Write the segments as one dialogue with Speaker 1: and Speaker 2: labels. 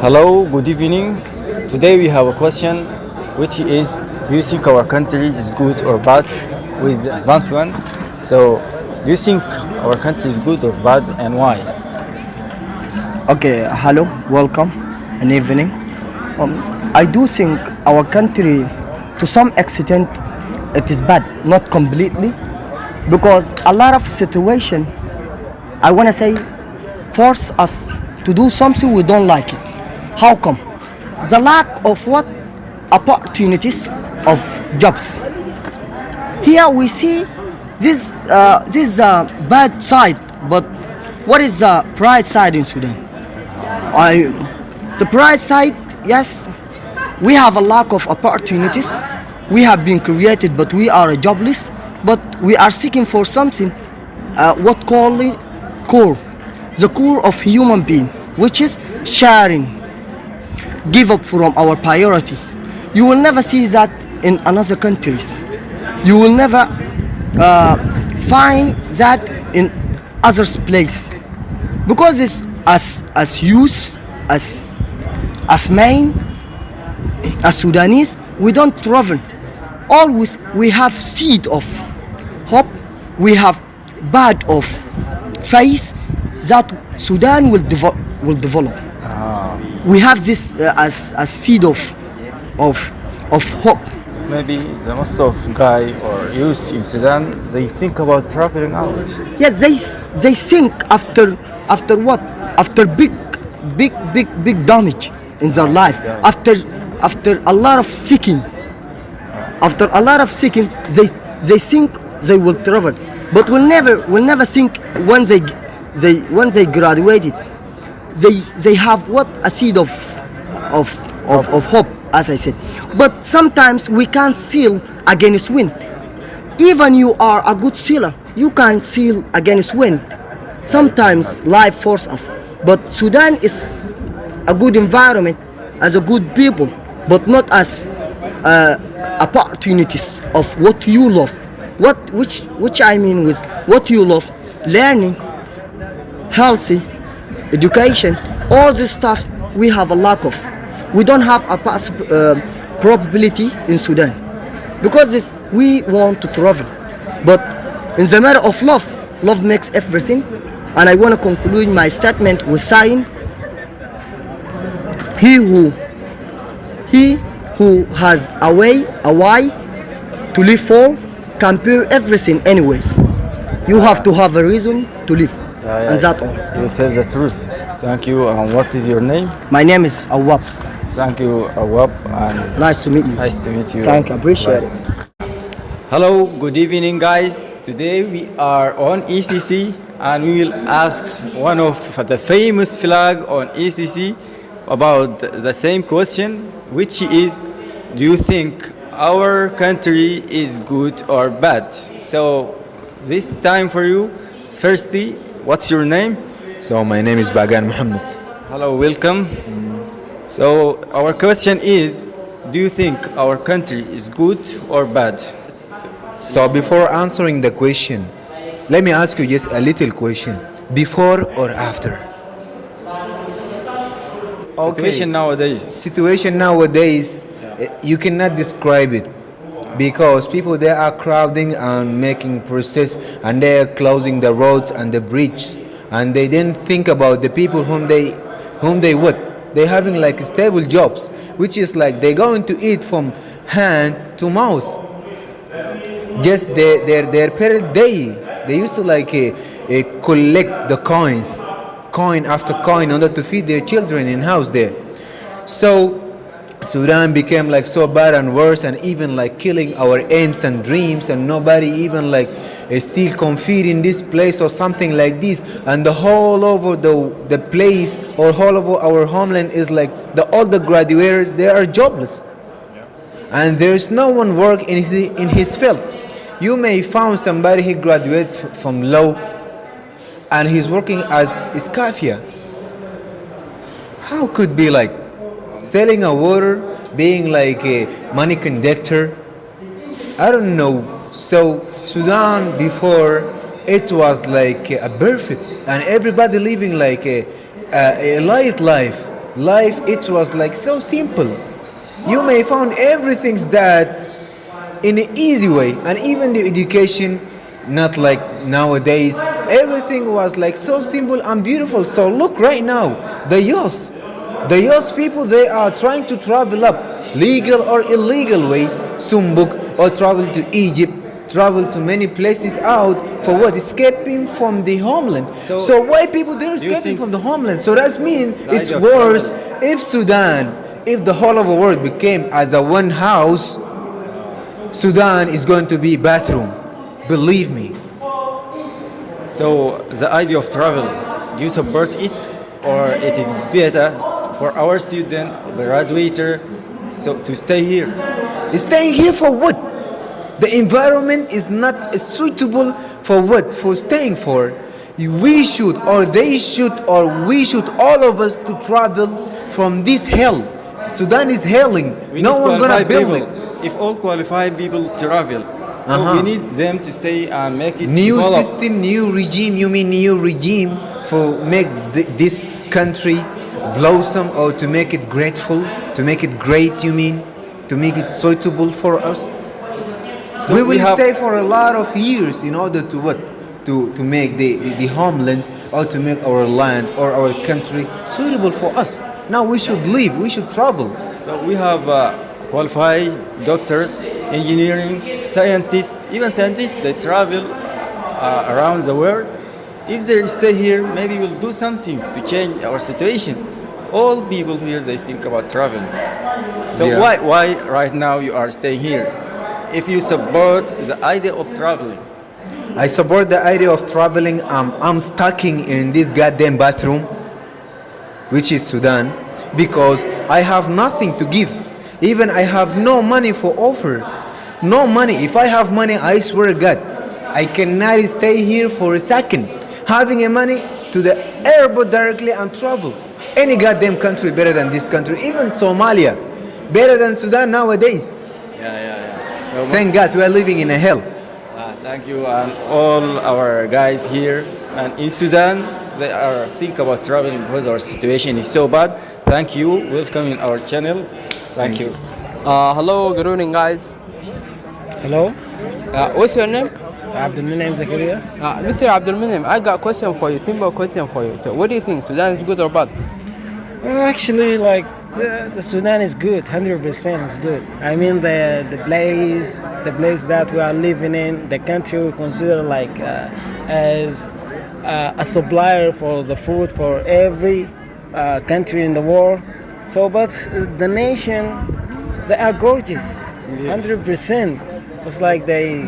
Speaker 1: Hello, good evening. Today we have a question which is, do you think our country is good or bad with the advanced one? So, do you think our country is good or bad and why?
Speaker 2: Okay, hello, welcome, and evening. I do think our country, to some extent, it is bad, not completely, because a lot of situation, I wanna say, force us to do something we don't like it. How come? The lack of what opportunities of jobs. Here we see this bad side, but what is the bright side in Sudan? I, the bright side, yes, we have a lack of opportunities. We have been created, but we are jobless. But we are seeking for something, what call it core, the core of human being, which is sharing. Give up from our priority. You will never see that in another countries. You will never find that in others place, because it's as youth, as men, as Sudanese, we don't travel. Always we have seed of hope, we have bad of face that Sudan will develop. We have this as a seed of hope.
Speaker 1: Maybe the most of guy or youth in Sudan, they think about traveling out.
Speaker 2: Yes, they think after what? After big damage in their life. After a lot of seeking. After a lot of seeking, they think they will travel, but will never think when they graduated. They have what, a seed of hope, as I said. But sometimes we can't sail against wind. Even you are a good sailor, you can sail against wind. Sometimes life forces us. But Sudan is a good environment, as a good people, but not as opportunities of what you love. Which I mean with what you love: learning, healthy, education, all this stuff we have a lack of. We don't have a probability in Sudan, because we want to travel. But in the matter of love makes everything. And I want to conclude my statement with saying, he who has a why to live for, can bear everything anyway. You have to have a reason to live. And that's all.
Speaker 1: You said the truth. Thank you. And what is your name?
Speaker 2: My name is Awab.
Speaker 1: Thank you, Awab. And
Speaker 2: Nice to meet you.
Speaker 1: nice to meet you.
Speaker 2: Thank you. Appreciate it.
Speaker 1: Hello, good evening, guys. Today we are on ECC and we will ask one of the famous flag on ECC about the same question, which is, do you think our country is good or bad? So this time for you, firstly, what's your name?
Speaker 3: So my name is Bagan Muhammad.
Speaker 1: Hello, welcome. So our question is, do you think our country is good or bad?
Speaker 3: So before answering the question, let me ask you just a little question. Before or after?
Speaker 1: Situation nowadays.
Speaker 3: Situation nowadays, you cannot describe it, because people, they are crowding and making process, and they are closing the roads and the bridges, and they didn't think about the people whom they would. They having like stable jobs, which is like they're going to eat from hand to mouth. Just their parents, they used to like collect the coin after coin, in order to feed their children in house there. So Sudan became like so bad and worse, and even like killing our aims and dreams, and nobody even like still confide in this place or something like this. And the whole over the place, or all over our homeland, is like all the graduates, they are jobless, and there's no one work in his field. You may find somebody he graduated from law, and he's working as Iskafia. How could be like selling a water, being like a money conductor? I don't know. So Sudan before, it was like a perfect, and everybody living like a light life. life it was like so simple. You may found everything that in an easy way, and even the education not like nowadays. Everything was like so simple and beautiful. So look right now, the youth people, they are trying to travel up legal or illegal way, Sumbuk, or travel to Egypt, travel to many places out for what, escaping from the homeland. So why people they're
Speaker 1: you
Speaker 3: escaping
Speaker 1: think
Speaker 3: from the homeland? So that means
Speaker 1: the
Speaker 3: it's
Speaker 1: idea of
Speaker 3: worse
Speaker 1: travel?
Speaker 3: if Sudan, if the whole of the world became as a one house, Sudan is going to be bathroom. Believe me.
Speaker 1: So the idea of travel, do you support it, or it is better for our student graduator so to stay here?
Speaker 3: Staying here for what? The environment is not suitable for what? For staying for. We should, or they should, or we should, all of us to travel from this hell. Sudan is helling.
Speaker 1: We
Speaker 3: No
Speaker 1: need
Speaker 3: one gonna
Speaker 1: qualified
Speaker 3: build
Speaker 1: people.
Speaker 3: it.
Speaker 1: If all qualified people travel, so
Speaker 3: Uh-huh.
Speaker 1: we need them to stay and make it
Speaker 3: New
Speaker 1: develop.
Speaker 3: system, new regime. You mean new regime for make this country blossom, or to make it grateful, to make it great? You mean to make it suitable for us?
Speaker 1: So
Speaker 3: we
Speaker 1: we
Speaker 3: will
Speaker 1: have-
Speaker 3: stay for a lot of years in order to what? To make the homeland, or to make our land or our country suitable for us. Now we should leave. We should travel.
Speaker 1: So we have qualified doctors, engineering, scientists, even scientists. They travel around the world. If they stay here, maybe we'll do something to change our situation. All people here they think about traveling. So
Speaker 3: Yeah.
Speaker 1: why right now you are staying here? If you support the idea of traveling,
Speaker 3: I support the idea of traveling. I'm stucking in this goddamn bathroom, which is Sudan, because I have nothing to give. Even I have no money for offer. No money. If I have money, I swear to God, I cannot stay here for a second. Having a money to the airport directly and travel. Any goddamn country better than this country. Even Somalia, better than Sudan nowadays.
Speaker 1: So
Speaker 3: Thank God we are living in a hell.
Speaker 1: thank you, and all our guys here and in Sudan, they are think about traveling because our situation is so bad. Thank you. Welcome in our channel. Thank you.
Speaker 4: Hello, good evening, guys.
Speaker 5: Hello,
Speaker 4: What's your name?
Speaker 5: Abdulminim Zakaria.
Speaker 4: Mr. Abdulminim, I got a question for you, simple question for you. So, what do you think? Sudan is good or bad?
Speaker 5: Well, actually, like the Sudan is good, 100% is good. I mean, the place that we are living in, the country we consider like as a supplier for the food for every country in the world. So, but the nation, they are gorgeous, 100%. It's like they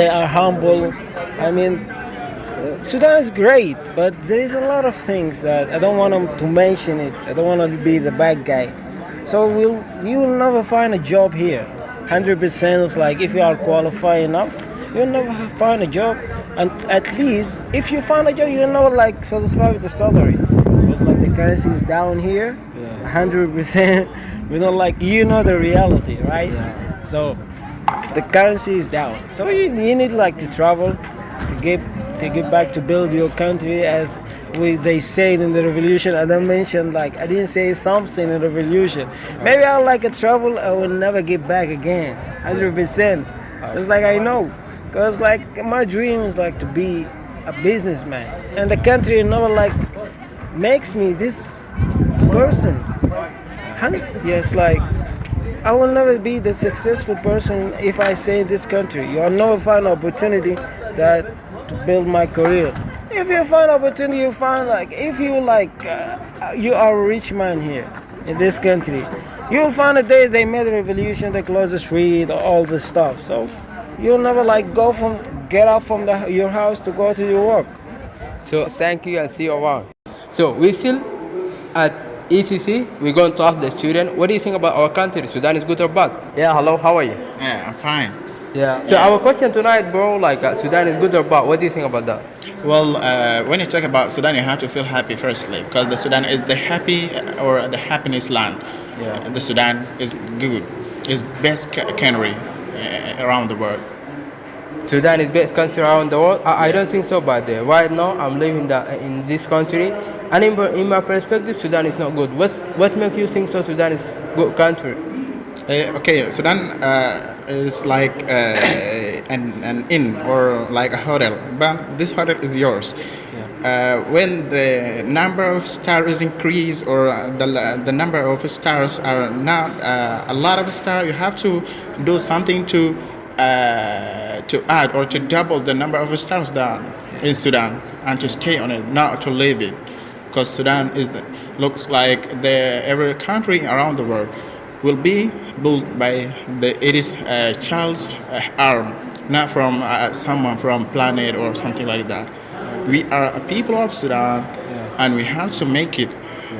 Speaker 5: are humble. I mean, Sudan is great, but there is a lot of things that I don't want to mention it. I don't want to be the bad guy. So you'll never find a job here. 100% is like if you are qualified enough, you'll never find a job. And at least if you find a job, you'll never like satisfied with the salary. Because like the currency is down here, 100%. We don't like the reality, right? So the currency is down. So you need like to travel to get back to build your country as they said in the revolution. I don't mention like I didn't say something in the revolution. Maybe I'll like a travel. I will never get back again. 100%. It's like I know, cause like my dream is like to be a businessman, and the country never like makes me this person. Yes, like I will never be the successful person if I stay in this country. You'll never find opportunity that to build my career. If you find opportunity, you find like if you like you are a rich man here in this country, you'll find a day they made a revolution, they closed the street, all this stuff. So you'll never like get up from your house to go to your work.
Speaker 4: So, thank you and see you around. So, we still at ECC. We're going to ask the student, what do you think about our country? Sudan is good or bad? Yeah, hello, how are you?
Speaker 6: Yeah, I'm fine.
Speaker 4: Yeah. So, our question tonight, bro, like Sudan is good or bad? What do you think about that?
Speaker 6: Well, when you talk about Sudan, you have to feel happy firstly, because the Sudan is the happy or the happiness land.
Speaker 4: Yeah.
Speaker 6: The Sudan is good. It's best country around the world.
Speaker 4: Sudan is best country around the world. I don't think so, but right now I'm living in this country, and in my perspective, Sudan is not good. What makes you think so? Sudan is good country?
Speaker 6: Okay, Sudan is like an inn or like a hotel, but this hotel is yours. When the number of stars increase or the number of stars are not a lot of stars, you have to do something to add or to double the number of stars down in Sudan and to stay on it, not to leave it, because Sudan looks like every country around the world will be built by its child's arm, not from someone from planet or something like that. We are a people of Sudan, and we have to make it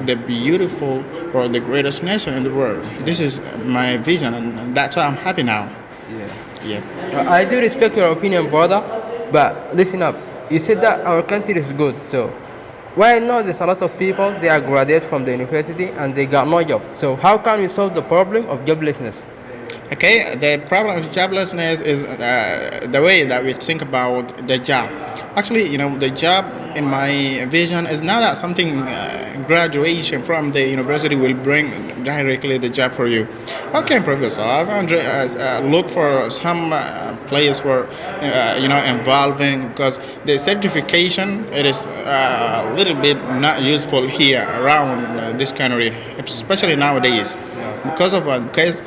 Speaker 6: the beautiful or the greatest nation in the world. This is my vision, and that's why I'm happy now. Yeah.
Speaker 4: I do respect your opinion, brother, but listen up. You said that our country is good, so why not there's a lot of people, they are graduate from the university and they got no job. So how can we solve the problem of joblessness?
Speaker 6: Okay, the problem of joblessness is the way that we think about the job. Actually, the job in my vision is not that something graduation from the university will bring directly the job for you. Okay, professor, I've looked for some place for involving, because the certification, it is a little bit not useful here around this country, especially nowadays, because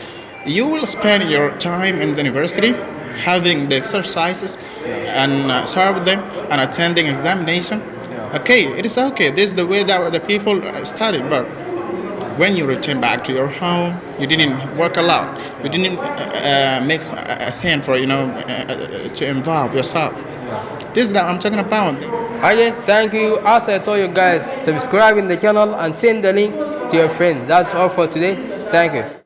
Speaker 6: you will spend your time in the university having the exercises and serve them and attending examination. Okay, it is okay. This is the way that the people studied. But when you return back to your home, you didn't work a lot. You didn't make a thing for to involve yourself. This is that I'm talking about.
Speaker 4: Okay, thank you. As I told you guys, subscribe in the channel and send the link to your friends. That's all for today. Thank you.